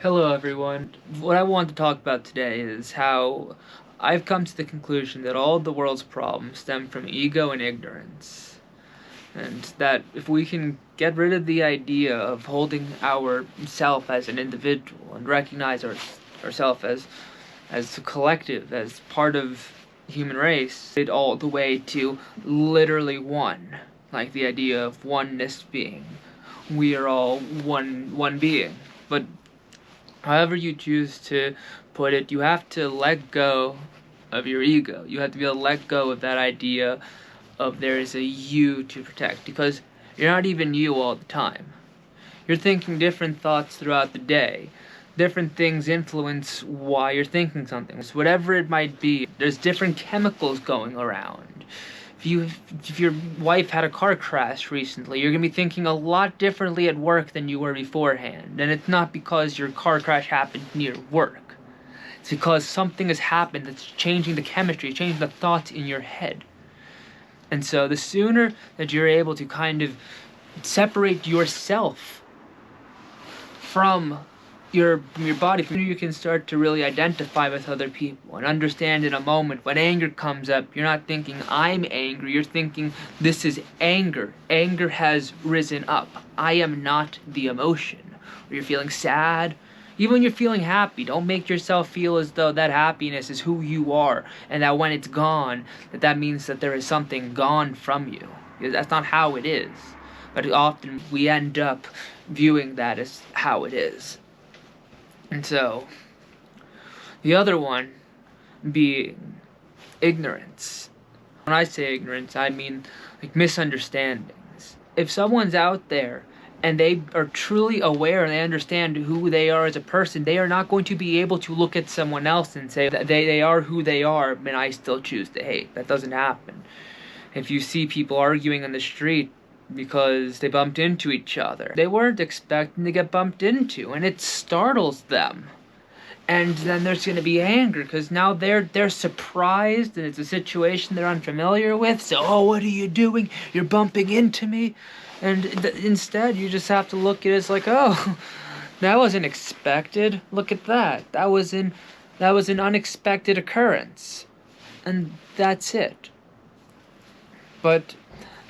Hello everyone. What I want to talk about today is how I've come to the conclusion that all of the world's problems stem from ego and ignorance. And that if we can get rid of the idea of holding our self as an individual and recognize ourself as a collective, as part of the human race, it all the way to literally one. Like the idea of oneness being. We are all one being. But however you choose to put it, you have to let go of your ego. You have to be able to let go of that idea of there is a you to protect, because you're not even you all the time. You're thinking different thoughts throughout the day. Different things influence why you're thinking something. So whatever it might be, there's different chemicals going around. If your wife had a car crash recently, you're going to be thinking a lot differently at work than you were beforehand. And it's not because your car crash happened near work. It's because something has happened that's changing the chemistry, changing the thoughts in your head. And so the sooner that you're able to kind of separate yourself from your body, you can start to really identify with other people and understand in a moment when anger comes up, you're not thinking I'm angry, you're thinking this is anger. Anger has risen up. I am not the emotion. Or you're feeling sad. Even when you're feeling happy, don't make yourself feel as though that happiness is who you are, and that when it's gone, that means that there is something gone from you. Because that's not how it is. But often we end up viewing that as how it is. And so, the other one being ignorance. When I say ignorance, I mean like misunderstandings. If someone's out there and they are truly aware and they understand who they are as a person, they are not going to be able to look at someone else and say that they are who they are, and I still choose to hate. That doesn't happen. If you see people arguing on the street because they bumped into each other, they weren't expecting to get bumped into, and it startles them. And then there's going to be anger because now they're surprised and it's a situation they're unfamiliar with. So, oh, what are you doing? You're bumping into me. And instead, you just have to look at it as like, oh, that wasn't expected. Look at that. That was an unexpected occurrence. And that's it. But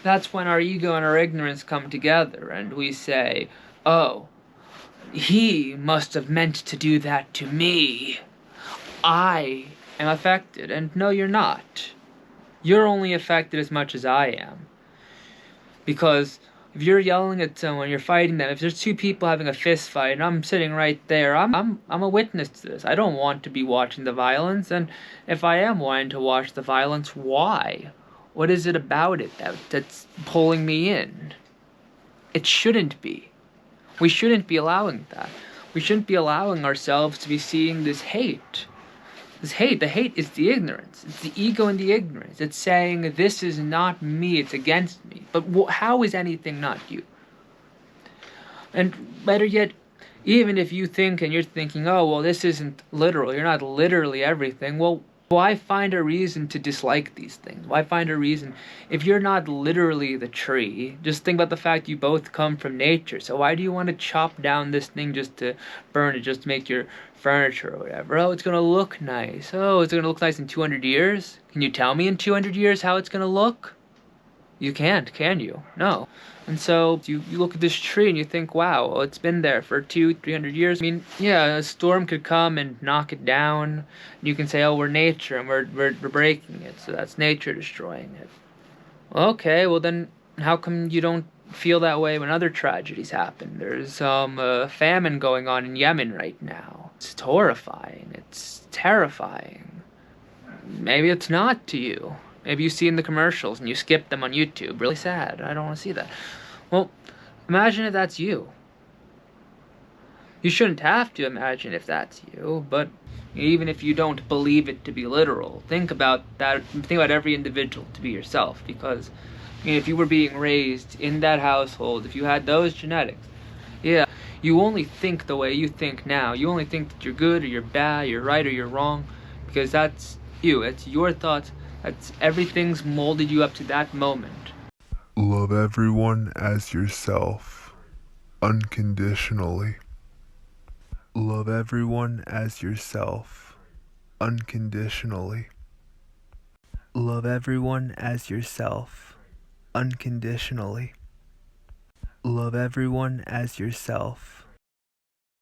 that's when our ego and our ignorance come together and we say, oh, he must have meant to do that to me. I am affected. And no, you're not. You're only affected as much as I am. Because if you're yelling at someone, you're fighting them, if there's two people having a fist fight and I'm sitting right there, I'm a witness to this. I don't want to be watching the violence, and if I am wanting to watch the violence, why? What is it about it that's pulling me in? It shouldn't be. We shouldn't be allowing that. We shouldn't be allowing ourselves to be seeing this hate. This hate, the hate is the ignorance. It's the ego and the ignorance. It's saying, this is not me, it's against me. But how is anything not you? And better yet, even if you think and you're thinking, oh, well, this isn't literal, you're not literally everything, well, why find a reason to dislike these things? Why find a reason? If you're not literally the tree, just think about the fact you both come from nature. So why do you want to chop down this thing just to burn it, just to make your furniture or whatever? Oh, it's going to look nice. Oh, it's going to look nice in 200 years? Can you tell me in 200 years how it's going to look? You can't, can you? No. And so you look at this tree and you think, wow, well, it's been there for 200-300 years. I mean, yeah, a storm could come and knock it down. You can say, oh, we're nature and we're breaking it, so that's nature destroying it. Well, okay, well then how come you don't feel that way when other tragedies happen? There's a famine going on in Yemen right now. It's horrifying. It's terrifying. Maybe it's not to you. Maybe you see in the commercials and you skip them on YouTube. Really sad. I don't want to see that. Well, imagine if that's you. You shouldn't have to imagine if that's you, but even if you don't believe it to be literal, think about that. Think about every individual to be yourself, because if you were being raised in that household, if you had those genetics, yeah, you only think the way you think now. You only think that you're good or you're bad, you're right or you're wrong, because that's you. It's your thoughts. Everything's molded you up to that moment. Love everyone as yourself, unconditionally. Love everyone as yourself, unconditionally. Love everyone as yourself, unconditionally. Love everyone as yourself,